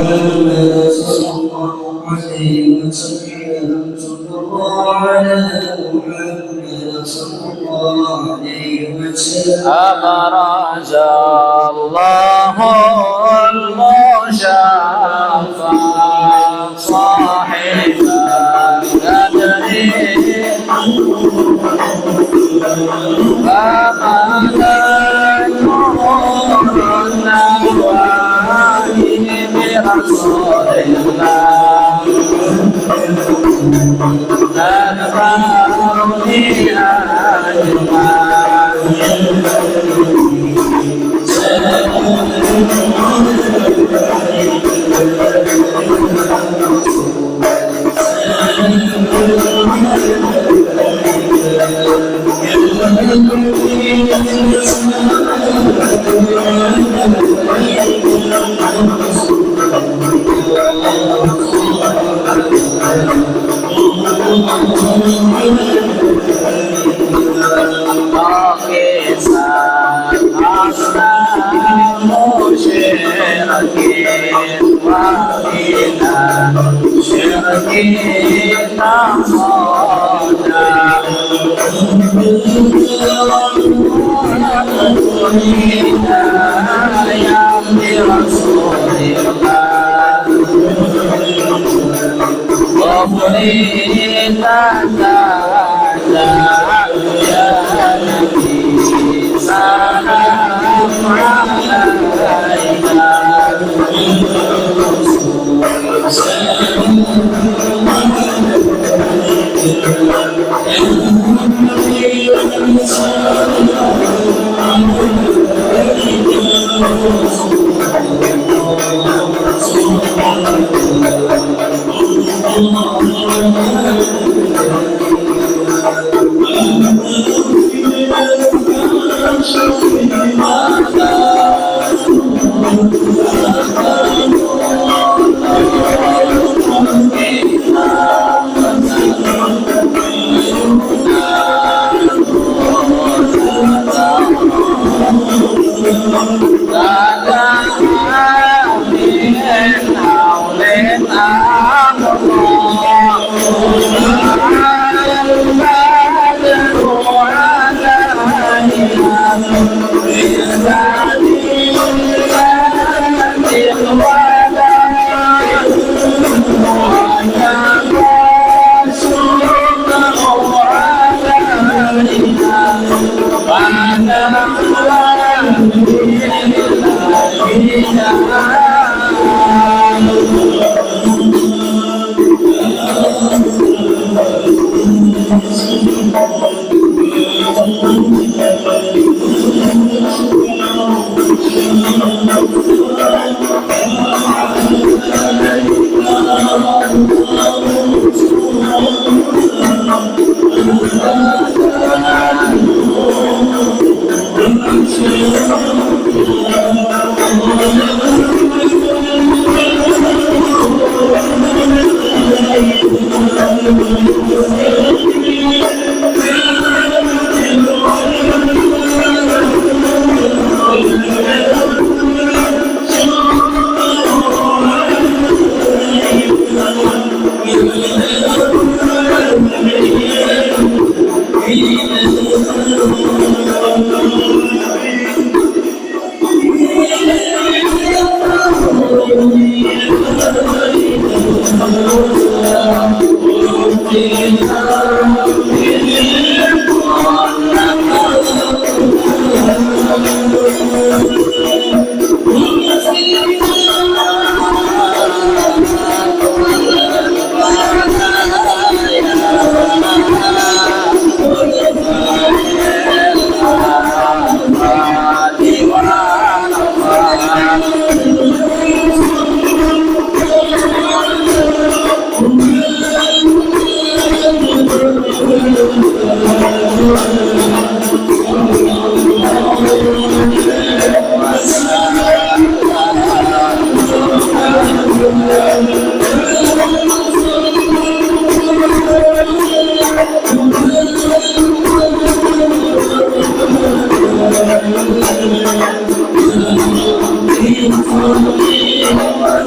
صلى الله عليه وسلم صلى الله على محمد صلى الله عليه وسلم أبرز الله المشافى صاحب القدر فماذا نور النوائب برسول الله البر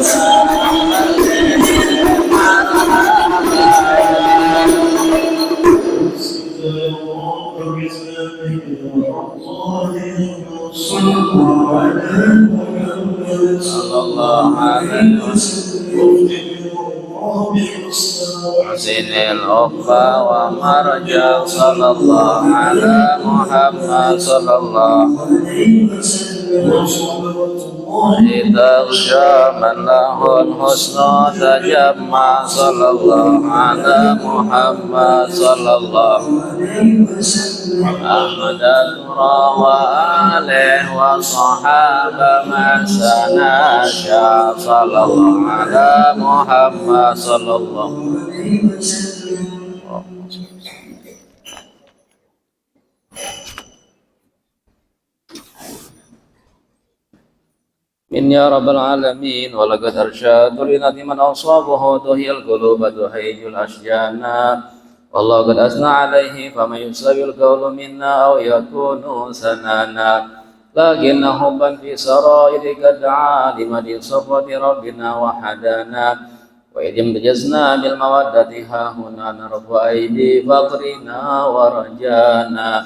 Thank you. صلى الله عليه وسلم حسين الأخبى ومرجع صلى الله على محمد صلى الله عليه وسلم تغشى من له الحسنى تجمع صلى الله على محمد صلى الله عليه وسلم أحمد ترى وآله وصحابة ما سنشا صلى الله على محمد صلى الله عليه وسلم من يا رب العالمين. ولقد أرشاد لنظم من أصابه دهي القلوب دهيج الأشجان والله قد أثنى عليه فمن يسوي القول منا أو يكون سنانا لكن حبا في سرائر قد دعا لمن صفوة ربنا وحدانا وإذ امتجزنا بالمودة ها هنا نرفع أيدي فقرنا ورجانا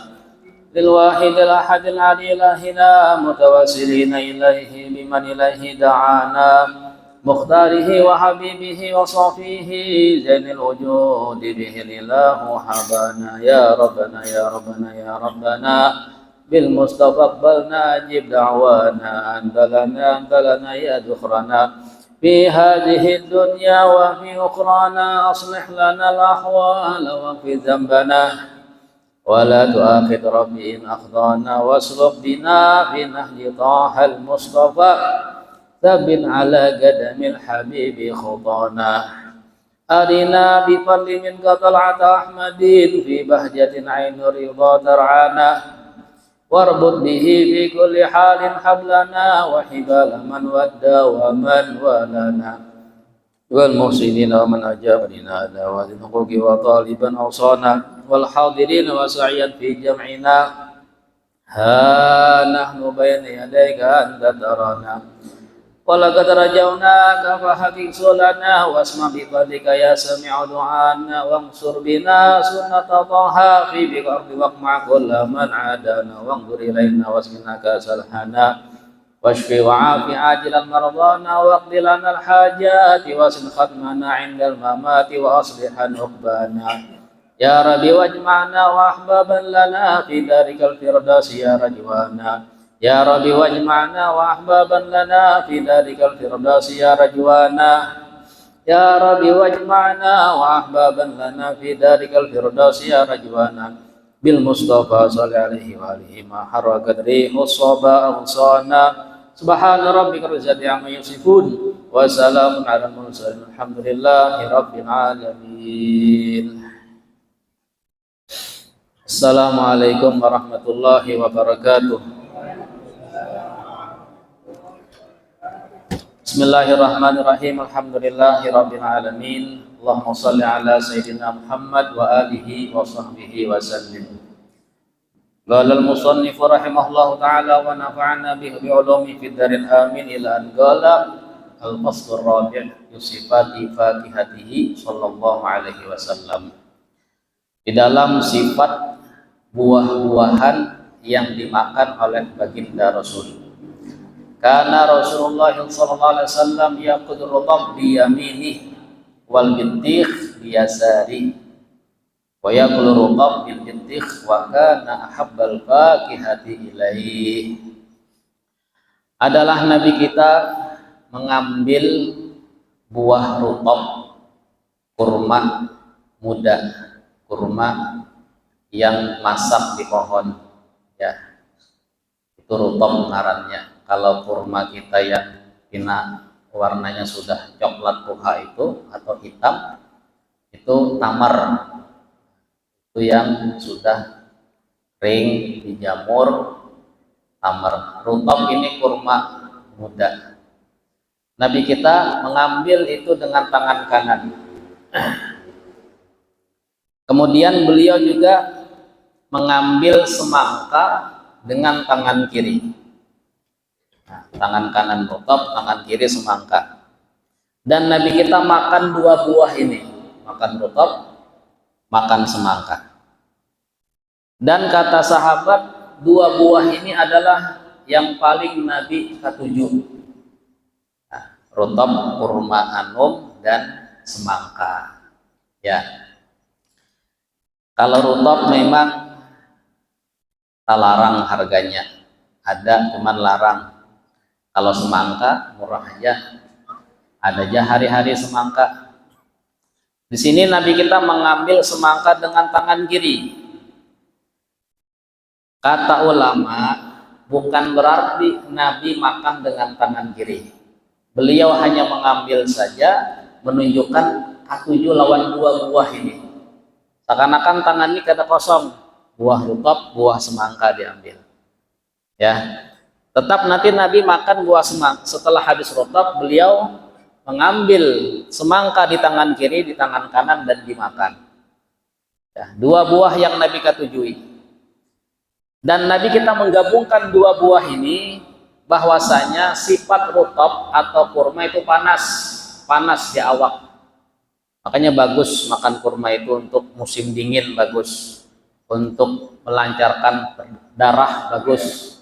للواحد الأحد العلي إلهنا متوسلين إليه بمن إليه دعانا مختاره وحبيبه وصفيه زين الوجود به الإله حبانا يا ربنا يا ربنا يا ربنا بالمصطفى اقبلنا أجب دعوانا أنت لنا يا ذخرنا في هذه الدنيا وفي أخرانا أصلح لنا الأحوال واغفر ذنبنا ولا تؤاخذ ربي إن أخطأنا واسلك بنا في نهج طه المصطفى ثبت على قدم الحبيب خطانا أرنا بفضل منك طلعة أحمد في بهجة عين رضا ترعانا واربط به في كل حال حبلنا وحبال من ودى ومن والنا والمحسنين ومن أجاب لنا دعوات الحقوق وطالبا أوصانا والحاضرين وسعيا في جمعنا ها نحن بين يديك أنت ترانا ولقد رجوناك فحقق سؤلنا واسمع بفضلك يا سميع دعانا وانصر بنا سنة طه في بقرب واقمع كل من عادانا وانظر إلينا واسقنا كاس الحنا واشف وعاف عاجلا مرضانا واقض لنا الحاجات واسن ختمنا عند الممات واصلح عقبانا يا ربي واجمعنا واحبابا لنا في دارك الفردوس يا رجوانا يا ربي واجمعنا واحبابا لنا في دارك الفردوس يا رجوانا يا ربي واجمعنا واحبابا لنا في دارك الفردوس يا رجوانا بالمصطفى صلى عليه وآله ما حركت ريح الصبا أغصانا سبحان ربك رب العزة عما يصفون وسلام على المرسلين الحمد لله رب العالمين. Assalamualaikum warahmatullahi wabarakatuh. Bismillahirrahmanirrahim. Alhamdulillahi rabbil alamin. Allahumma shalli ala sayyidina Muhammad wa alihi wa sahbihi wa sallim. Qala al-musannif rahimahullahu ta'ala wa nafa'ana bihi bi'ulumi fid darin amin ila an qala al-fasl ar-rabi' yusifati fakihatihi sallallahu alaihi wasallam. Di dalam sifat buah-buahan yang dimakan oleh baginda Rasul. Karena Rasulullah sallallahu alaihi wasallam yaqud rutab bi yaminih wal bintikh bi yasari wa yaqulu rutab bil bintikh wa kana ahabbal fakihati ilaih. Adalah Nabi kita mengambil buah rutab, kurma muda, kurma yang masak di pohon, ya, itu rutab ngarannya. Kalau kurma kita yang pina warnanya sudah coklat puha itu atau hitam, itu tamar, itu yang sudah kering dijamur, tamar. Rutab ini kurma muda. Nabi kita mengambil itu dengan tangan kanan. Kemudian beliau juga mengambil semangka dengan tangan kiri. Nah, tangan kanan rutab, tangan kiri semangka. Dan Nabi kita makan dua buah ini, makan rutab, makan semangka. Dan kata sahabat, dua buah ini adalah yang paling Nabi ketujuh. Nah, rutab, kurma anum, dan semangka. Ya, kalau rutab memang tak larang harganya, ada cuman larang. Kalau semangka murah aja, ada aja hari-hari semangka. Di sini Nabi kita mengambil semangka dengan tangan kiri. Kata ulama, bukan berarti Nabi makan dengan tangan kiri. Beliau hanya mengambil saja, menunjukkan ketujuh lawan dua buah ini. Seakan-akan tangan ini kada kosong, buah rutab, buah semangka diambil. Ya, tetap nanti Nabi makan buah semangka. Setelah habis rutab, beliau mengambil semangka di tangan kiri, di tangan kanan, dan dimakan. Ya, dua buah yang Nabi ketujui. Dan Nabi kita menggabungkan dua buah ini, bahwasanya sifat rutab atau kurma itu panas, panas di awak. Makanya bagus makan kurma itu untuk musim dingin, bagus. Untuk melancarkan darah, bagus.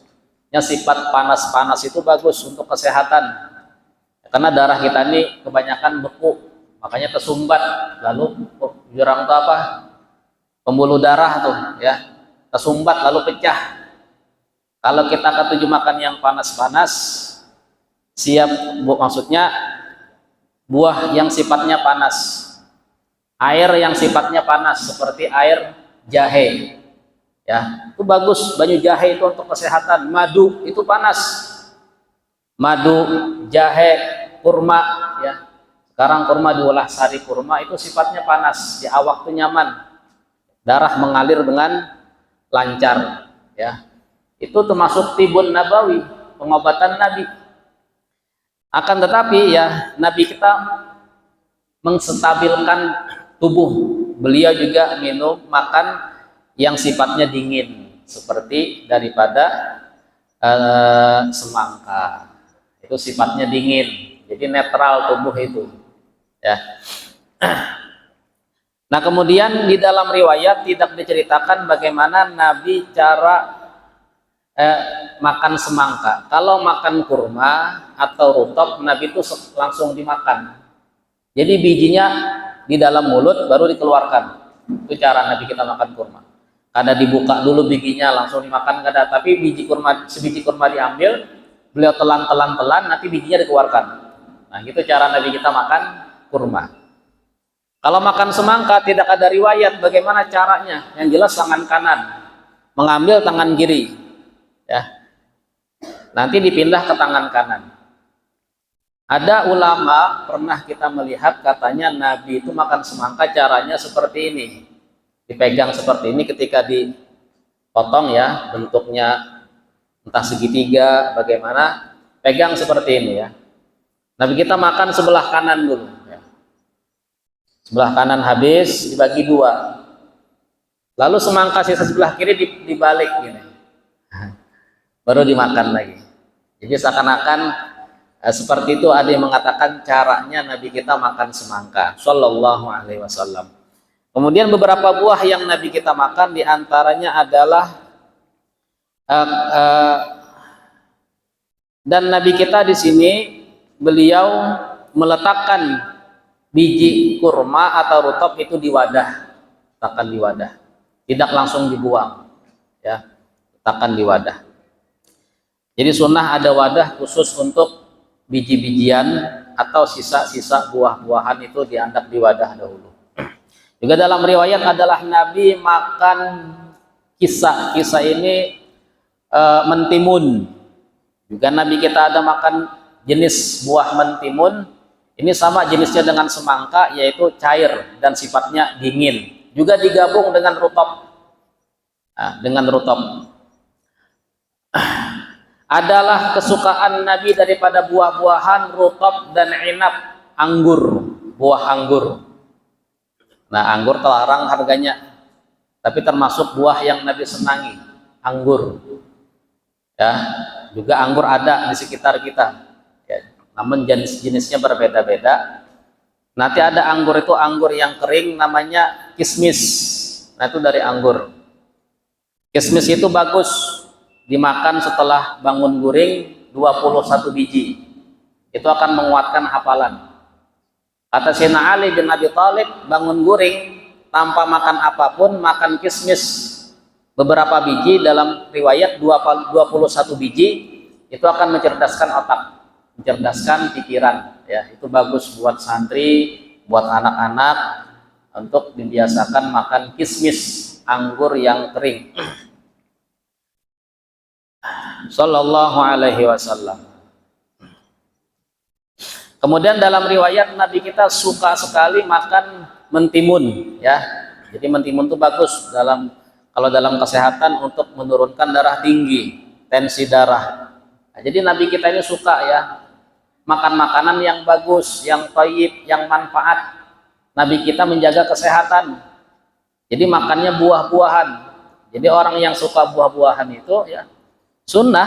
Ya, sifat panas-panas itu bagus untuk kesehatan. Karena darah kita ini kebanyakan beku, makanya tersumbat, lalu jurang itu apa? Pembuluh darah tuh, ya, tersumbat lalu pecah. Kalau kita ketujuh makan yang panas-panas, siap, maksudnya buah yang sifatnya panas, air yang sifatnya panas seperti air jahe, ya, itu bagus. Banyu jahe itu untuk kesehatan. Madu itu panas, madu, jahe, kurma, ya. Sekarang kurma diolah sari kurma itu sifatnya panas, di awak itu nyaman, darah mengalir dengan lancar, ya. Itu termasuk tibun nabawi, pengobatan Nabi. Akan tetapi ya, Nabi kita menstabilkan tubuh. Beliau juga minum, makan yang sifatnya dingin, seperti daripada semangka. Itu sifatnya dingin, jadi netral tubuh itu, ya. Nah, kemudian di dalam riwayat tidak diceritakan bagaimana Nabi cara makan semangka. Kalau makan kurma atau rutab, Nabi itu langsung dimakan. Jadi bijinya di dalam mulut baru dikeluarkan. Itu cara Nabi kita makan kurma. Kada dibuka dulu bijinya langsung dimakan, kada. Tapi biji kurma, sebiji kurma diambil, beliau telan, nanti bijinya dikeluarkan. Nah, gitu cara Nabi kita makan kurma. Kalau makan semangka tidak ada riwayat bagaimana caranya. Yang jelas tangan kanan, mengambil tangan kiri, ya. Nanti dipindah ke tangan kanan. Ada ulama pernah kita melihat katanya Nabi itu makan semangka caranya seperti ini. Dipegang seperti ini ketika dipotong, ya, bentuknya entah segitiga bagaimana, pegang seperti ini, ya. Nabi kita makan sebelah kanan dulu, ya. Sebelah kanan habis dibagi dua, lalu semangka sisa sebelah kiri dibalik gini, baru dimakan lagi. Jadi seakan-akan seperti itu. Ada yang mengatakan caranya Nabi kita makan semangka Shallallahu Alaihi Wasallam. Kemudian beberapa buah yang Nabi kita makan diantaranya adalah dan Nabi kita di sini beliau meletakkan biji kurma atau rutab itu di wadah, letakkan di wadah, tidak langsung dibuang, ya, letakkan di wadah. Jadi sunnah ada wadah khusus untuk biji-bijian atau sisa-sisa buah-buahan itu diangkat di wadah dahulu. Juga dalam riwayat adalah Nabi makan kisah ini mentimun. Juga Nabi kita ada makan jenis buah mentimun. Ini sama jenisnya dengan semangka, yaitu cair dan sifatnya dingin. Juga digabung dengan rutab. Nah, dengan rutab. Adalah kesukaan Nabi daripada buah-buahan rutab dan inab, anggur, buah anggur. Nah, anggur terlarang harganya, tapi termasuk buah yang Nabi senangi, anggur. Ya, juga anggur ada di sekitar kita. Ya, namun jenis-jenisnya berbeda-beda. Nanti ada anggur itu anggur yang kering namanya kismis. Nah, itu dari anggur. Kismis itu bagus dimakan setelah bangun guring 21 biji. Itu akan menguatkan hafalan. Kata Sayyidina Ali bin Abi Thalib, bangun guring tanpa makan apapun, makan kismis beberapa biji, dalam riwayat 21 biji, itu akan mencerdaskan otak, mencerdaskan pikiran, ya. Itu bagus buat santri, buat anak-anak untuk dibiasakan makan kismis, anggur yang kering. Sallallahu alaihi wasallam. Kemudian dalam riwayat Nabi kita suka sekali makan mentimun, ya. Jadi mentimun itu bagus kalau dalam kesehatan untuk menurunkan darah tinggi, tensi darah. Nah, jadi Nabi kita ini suka, ya, makan makanan yang bagus, yang thayyib, yang manfaat. Nabi kita menjaga kesehatan. Jadi makannya buah-buahan. Jadi orang yang suka buah-buahan itu, ya, sunnah,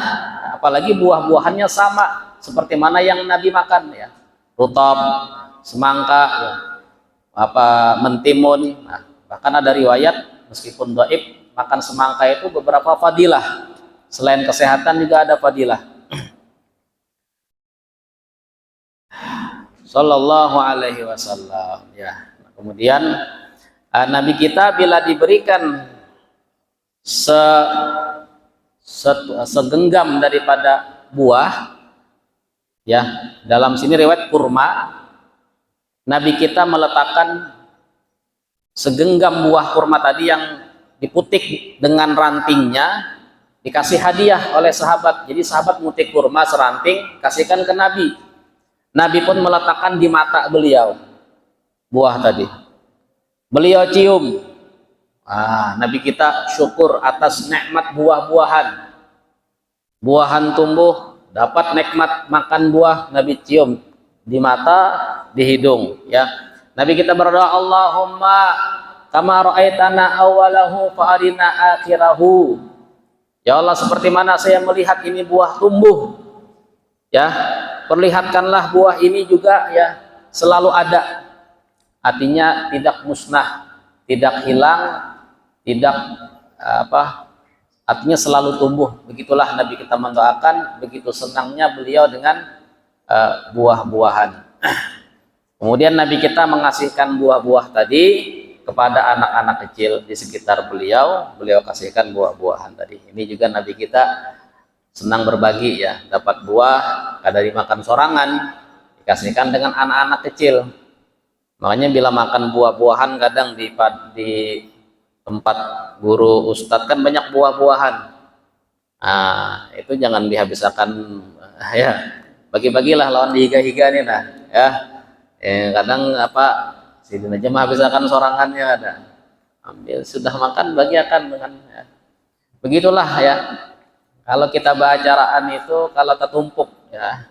apalagi buah-buahannya sama seperti mana yang Nabi makan, ya. Rutab, semangka, ya, mentimun. Nah, bahkan ada riwayat meskipun dhaif, makan semangka itu beberapa fadilah. Selain kesehatan juga ada fadilah. Sallallahu alaihi wasallam, ya. Kemudian Nabi kita bila diberikan segenggam daripada buah, ya, dalam sini riwayat kurma, Nabi kita meletakkan segenggam buah kurma tadi yang diputik dengan rantingnya, dikasih hadiah oleh sahabat. Jadi sahabat mutik kurma seranting, kasihkan ke Nabi. Nabi pun meletakkan di mata beliau buah tadi. Beliau cium. Nabi kita syukur atas nikmat buah-buahan. Buahan tumbuh, dapat nikmat makan buah, Nabi cium di mata, di hidung, ya. Nabi kita berdoa, Allahumma kama ra'aitana awalahu fa'arina akhirahu. Ya Allah, seperti mana saya melihat ini buah tumbuh, ya, perlihatkanlah buah ini juga, ya, selalu ada. Artinya tidak musnah, tidak hilang, tidak artinya selalu tumbuh. Begitulah Nabi kita mendoakan, begitu senangnya beliau dengan buah-buahan. Kemudian Nabi kita mengasihkan buah-buah tadi kepada anak-anak kecil di sekitar beliau kasihkan buah-buahan tadi. Ini juga Nabi kita senang berbagi, ya, dapat buah kada dimakan sorangan, dikasihkan dengan anak-anak kecil. Makanya bila makan buah-buahan kadang di tempat guru ustadz kan banyak buah-buahan. Itu jangan dihabiskan, ya, bagi-bagilah lawan dihiga-higa nih, nah, ya. Kadang sidin aja menghabiskan sorangannya ada. Ambil sudah makan bagiakan dengan, ya. Begitulah, ya. Kalau kita bacaan itu kalau tertumpuk, ya,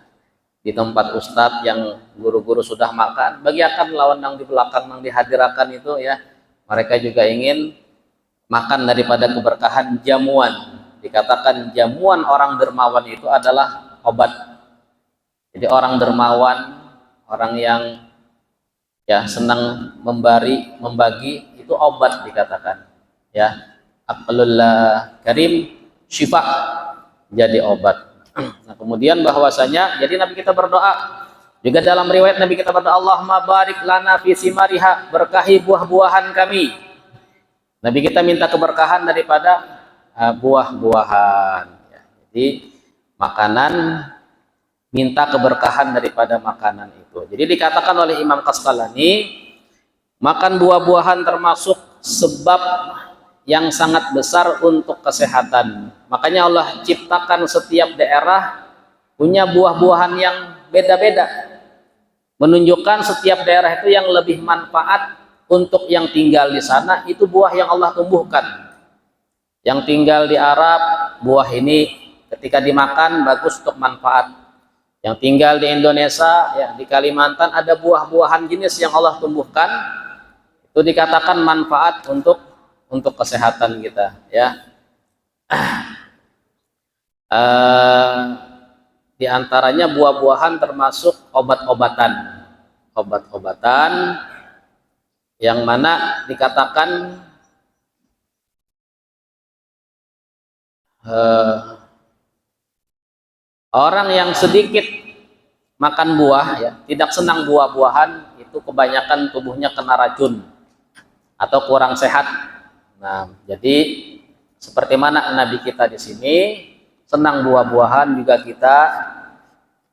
di tempat ustadz yang guru-guru sudah makan, bagiakan lawan yang di belakang yang dihadirakan itu, ya. Mereka juga ingin makan daripada keberkahan jamuan. Dikatakan jamuan orang dermawan itu adalah obat. Jadi orang dermawan, orang yang, ya, senang membagi itu obat dikatakan, ya. Aqlul karim syifa, jadi obat. Nah, kemudian bahwasanya jadi Nabi kita berdoa juga dalam riwayat Nabi kita berdoa, Allahumma barik lana fi simariha, berkahi buah-buahan kami. Nabi kita minta keberkahan daripada buah-buahan, ya. Jadi makanan minta keberkahan daripada makanan itu. Jadi dikatakan oleh Imam Qasqalani, makan buah-buahan termasuk sebab yang sangat besar untuk kesehatan. Makanya Allah ciptakan setiap daerah punya buah-buahan yang beda-beda, menunjukkan setiap daerah itu yang lebih manfaat untuk yang tinggal di sana, itu buah yang Allah tumbuhkan. Yang tinggal di Arab, buah ini ketika dimakan bagus untuk manfaat. Yang tinggal di Indonesia, ya, di Kalimantan ada buah-buahan jenis yang Allah tumbuhkan, itu dikatakan manfaat untuk kesehatan kita, ya. Di antaranya buah-buahan termasuk obat-obatan yang mana dikatakan Orang yang sedikit makan buah ya, tidak senang buah-buahan, itu kebanyakan tubuhnya kena racun atau kurang sehat. Nah, jadi seperti mana Nabi kita di sini senang buah-buahan, juga kita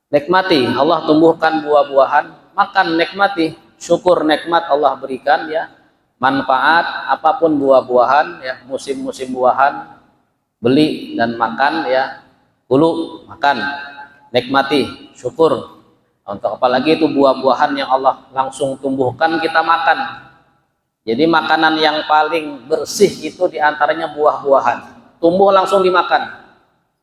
nikmati. Allah tumbuhkan buah-buahan, makan, nikmati, syukur nikmat Allah berikan ya. Manfaat apapun buah-buahan ya, musim-musim buahan beli dan makan ya, dulu makan, nikmati, syukur. Untuk apalagi itu buah-buahan yang Allah langsung tumbuhkan kita makan. Jadi makanan yang paling bersih itu diantaranya buah-buahan, tumbuh langsung dimakan,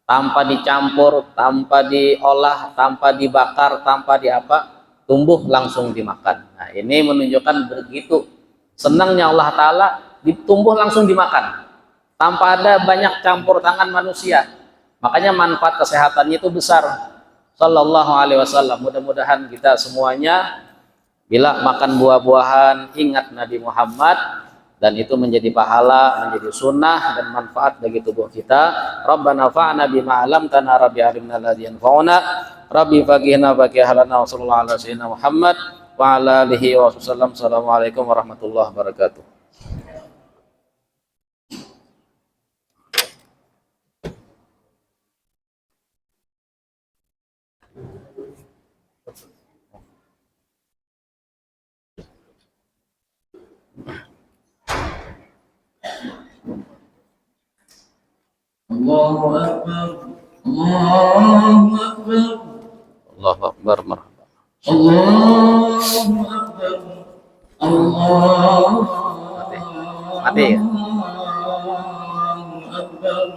tanpa dicampur, tanpa diolah, tanpa dibakar, tanpa diapa, tumbuh langsung dimakan. Nah, ini menunjukkan begitu senangnya Allah Ta'ala, ditumbuh langsung dimakan tanpa ada banyak campur tangan manusia. Makanya manfaat kesehatannya itu besar. Sallallahu alaihi wasallam. Mudah-mudahan kita semuanya bila makan buah-buahan ingat Nabi Muhammad, dan itu menjadi pahala, menjadi sunnah dan manfaat bagi tubuh kita. Rabbana fa'na bima 'allamtana, rabbi arimna alladhi yanfa'una, rabbi faqihna faqihalana, wa sallallahu ala sayyidina Muhammad wa ala alihi wa sallam. Assalamualaikum warahmatullahi wabarakatuh. Allahu Akbar, Allahu Akbar, Allahu Akbar, marhaba. Allahu Akbar, Allahu Mati. Akbar.